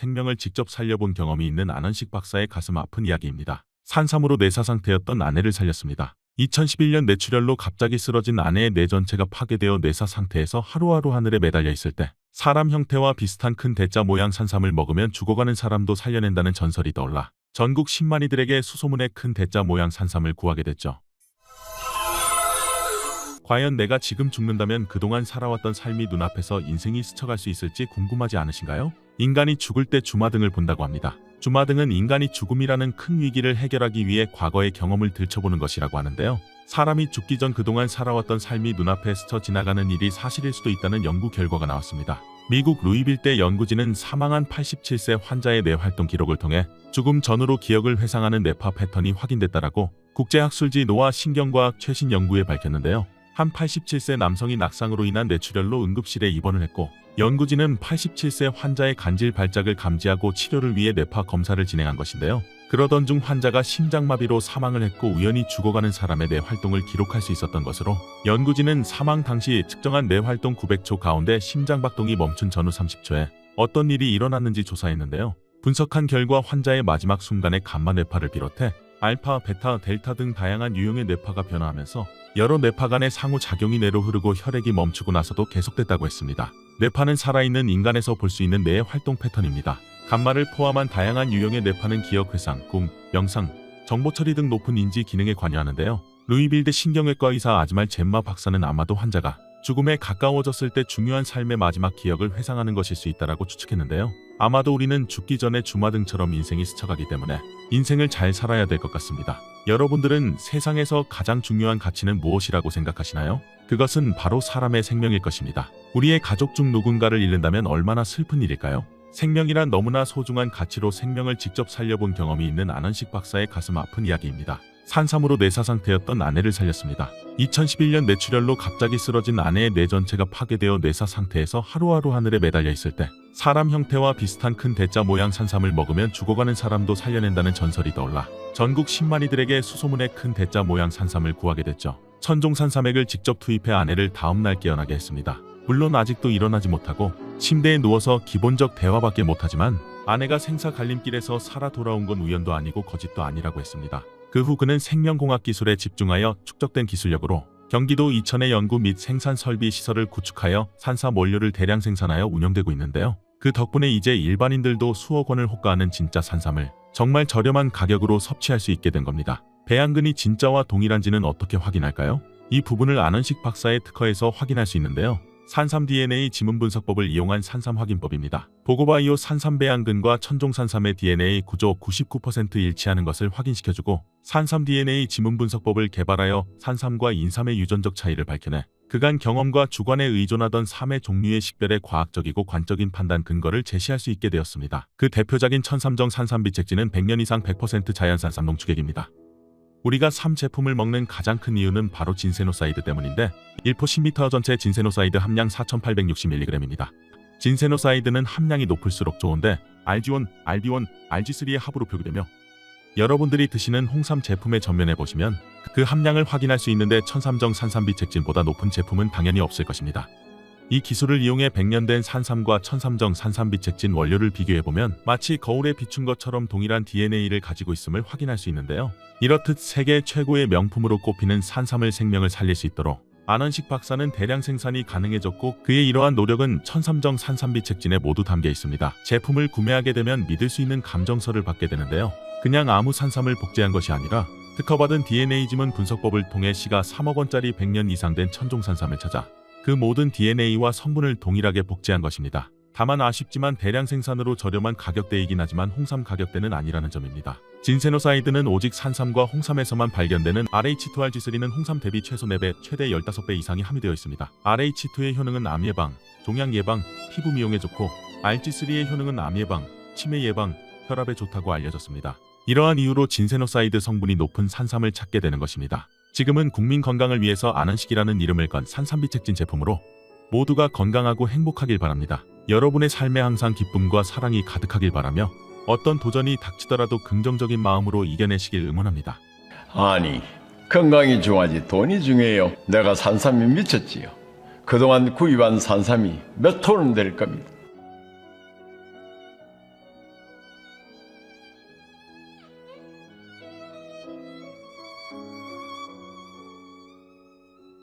생명을 직접 살려본 경험이 있는 안원식 박사의 가슴 아픈 이야기입니다. 산삼으로 내사 상태였던 아내를 살렸습니다. 2011년 뇌출혈로 갑자기 쓰러진 아내의 뇌 전체가 파괴되어 내사 상태에서 하루하루 하늘에 매달려 있을 때 사람 형태와 비슷한 큰 대자 모양 산삼을 먹으면 죽어가는 사람도 살려낸다는 전설이 떠올라 전국 10만이들에게 수소문의 큰 대자 모양 산삼을 구하게 됐죠. 과연 내가 지금 죽는다면 그동안 살아왔던 삶이 눈앞에서 인생이 스쳐갈 수 있을지 궁금하지 않으신가요? 인간이 죽을 때 주마등을 본다고 합니다. 주마등은 인간이 죽음이라는 큰 위기를 해결하기 위해 과거의 경험을 들춰보는 것이라고 하는데요. 사람이 죽기 전 그동안 살아왔던 삶이 눈앞에 스쳐 지나가는 일이 사실일 수도 있다는 연구 결과가 나왔습니다. 미국 루이빌대 연구진은 사망한 87세 환자의 뇌활동 기록을 통해 죽음 전후로 기억을 회상하는 뇌파 패턴이 확인됐다라고 국제학술지 노아 신경과학 최신 연구에 밝혔는데요. 한 87세 남성이 낙상으로 인한 뇌출혈로 응급실에 입원을 했고 연구진은 87세 환자의 간질 발작을 감지하고 치료를 위해 뇌파 검사를 진행한 것인데요. 그러던 중 환자가 심장마비로 사망을 했고 우연히 죽어가는 사람의 뇌활동을 기록할 수 있었던 것으로 연구진은 사망 당시 측정한 뇌활동 900초 가운데 심장박동이 멈춘 전후 30초에 어떤 일이 일어났는지 조사했는데요. 분석한 결과 환자의 마지막 순간에 감마 뇌파를 비롯해 알파, 베타, 델타 등 다양한 유형의 뇌파가 변화하면서 여러 뇌파 간의 상호작용이 뇌로 흐르고 혈액이 멈추고 나서도 계속됐다고 했습니다. 뇌파는 살아있는 인간에서 볼 수 있는 뇌의 활동 패턴입니다. 감마를 포함한 다양한 유형의 뇌파는 기억 회상, 꿈, 명상, 정보 처리 등 높은 인지 기능에 관여하는데요. 루이빌드 신경외과 의사 아즈말 젬마 박사는 아마도 환자가 죽음에 가까워졌을 때 중요한 삶의 마지막 기억을 회상하는 것일 수 있다고 추측했는데요. 아마도 우리는 죽기 전에 주마등처럼 인생이 스쳐가기 때문에 인생을 잘 살아야 될 것 같습니다. 여러분들은 세상에서 가장 중요한 가치는 무엇이라고 생각하시나요? 그것은 바로 사람의 생명일 것입니다. 우리의 가족 중 누군가를 잃는다면 얼마나 슬픈 일일까요? 생명이란 너무나 소중한 가치로 생명을 직접 살려본 경험이 있는 안원식 박사의 가슴 아픈 이야기입니다. 산삼으로 내사 상태였던 아내를 살렸습니다. 2011년 뇌출혈로 갑자기 쓰러진 아내의 뇌 전체가 파괴되어 내사 상태에서 하루하루 하늘에 매달려 있을 때 사람 형태와 비슷한 큰 대자 모양 산삼을 먹으면 죽어가는 사람도 살려낸다는 전설이 떠올라 전국 10만이들에게 수소문의 큰 대자 모양 산삼을 구하게 됐죠. 천종 산삼액을 직접 투입해 아내를 다음날 깨어나게 했습니다. 물론 아직도 일어나지 못하고 침대에 누워서 기본적 대화밖에 못하지만 아내가 생사 갈림길에서 살아 돌아온 건 우연도 아니고 거짓도 아니라고 했습니다. 그 후 그는 생명공학 기술에 집중하여 축적된 기술력으로 경기도 이천의 연구 및 생산 설비 시설을 구축하여 산삼 원료를 대량 생산하여 운영되고 있는데요. 그 덕분에 이제 일반인들도 수억 원을 호가하는 진짜 산삼을 정말 저렴한 가격으로 섭취할 수 있게 된 겁니다. 배양근이 진짜와 동일한지는 어떻게 확인할까요? 이 부분을 안원식 박사의 특허에서 확인할 수 있는데요. 산삼 DNA 지문 분석법을 이용한 산삼 확인법입니다. 보고바이오 산삼 배양근과 천종 산삼의 DNA 구조 99% 일치하는 것을 확인시켜주고 산삼 DNA 지문 분석법을 개발하여 산삼과 인삼의 유전적 차이를 밝혀내 그간 경험과 주관에 의존하던 삼의 종류의 식별의 과학적이고 관적인 판단 근거를 제시할 수 있게 되었습니다. 그 대표작인 천삼정 산삼비책진은 100년 이상 100% 자연산삼 농축액입니다. 우리가 삼 제품을 먹는 가장 큰 이유는 바로 진세노사이드 때문인데 1포 10m 전체 진세노사이드 함량 4860mg입니다. 진세노사이드는 함량이 높을수록 좋은데 RG1, RB1, RG3의 합으로 표기되며 여러분들이 드시는 홍삼 제품의 전면에 보시면 그 함량을 확인할 수 있는데 천삼정 산삼비책진보다 높은 제품은 당연히 없을 것입니다. 이 기술을 이용해 100년 된 산삼과 천삼정 산삼비책진 원료를 비교해보면 마치 거울에 비춘 것처럼 동일한 DNA를 가지고 있음을 확인할 수 있는데요. 이렇듯 세계 최고의 명품으로 꼽히는 산삼을 생명을 살릴 수 있도록 안원식 박사는 대량 생산이 가능해졌고 그의 이러한 노력은 천삼정 산삼비책진에 모두 담겨 있습니다. 제품을 구매하게 되면 믿을 수 있는 감정서를 받게 되는데요. 그냥 아무 산삼을 복제한 것이 아니라 특허받은 DNA 지문 분석법을 통해 시가 3억 원짜리 100년 이상 된 천종 산삼을 찾아 그 모든 DNA와 성분을 동일하게 복제한 것입니다. 다만 아쉽지만 대량 생산으로 저렴한 가격대이긴 하지만 홍삼 가격대는 아니라는 점입니다. 진세노사이드는 오직 산삼과 홍삼에서만 발견되는 RH2RG3는 홍삼 대비 최소 4배, 최대 15배 이상이 함유되어 있습니다. RH2의 효능은 암 예방, 종양 예방, 피부 미용에 좋고 RG3의 효능은 암 예방, 치매 예방, 혈압에 좋다고 알려졌습니다. 이러한 이유로 진세노사이드 성분이 높은 산삼을 찾게 되는 것입니다. 지금은 국민 건강을 위해서 안원식이라는 이름을 건 산삼비책진 제품으로 모두가 건강하고 행복하길 바랍니다. 여러분의 삶에 항상 기쁨과 사랑이 가득하길 바라며 어떤 도전이 닥치더라도 긍정적인 마음으로 이겨내시길 응원합니다. 아니, 건강이 중요하지 돈이 중요해요. 내가 산삼이 미쳤지요. 그동안 구입한 산삼이 몇 톤은 될 겁니다.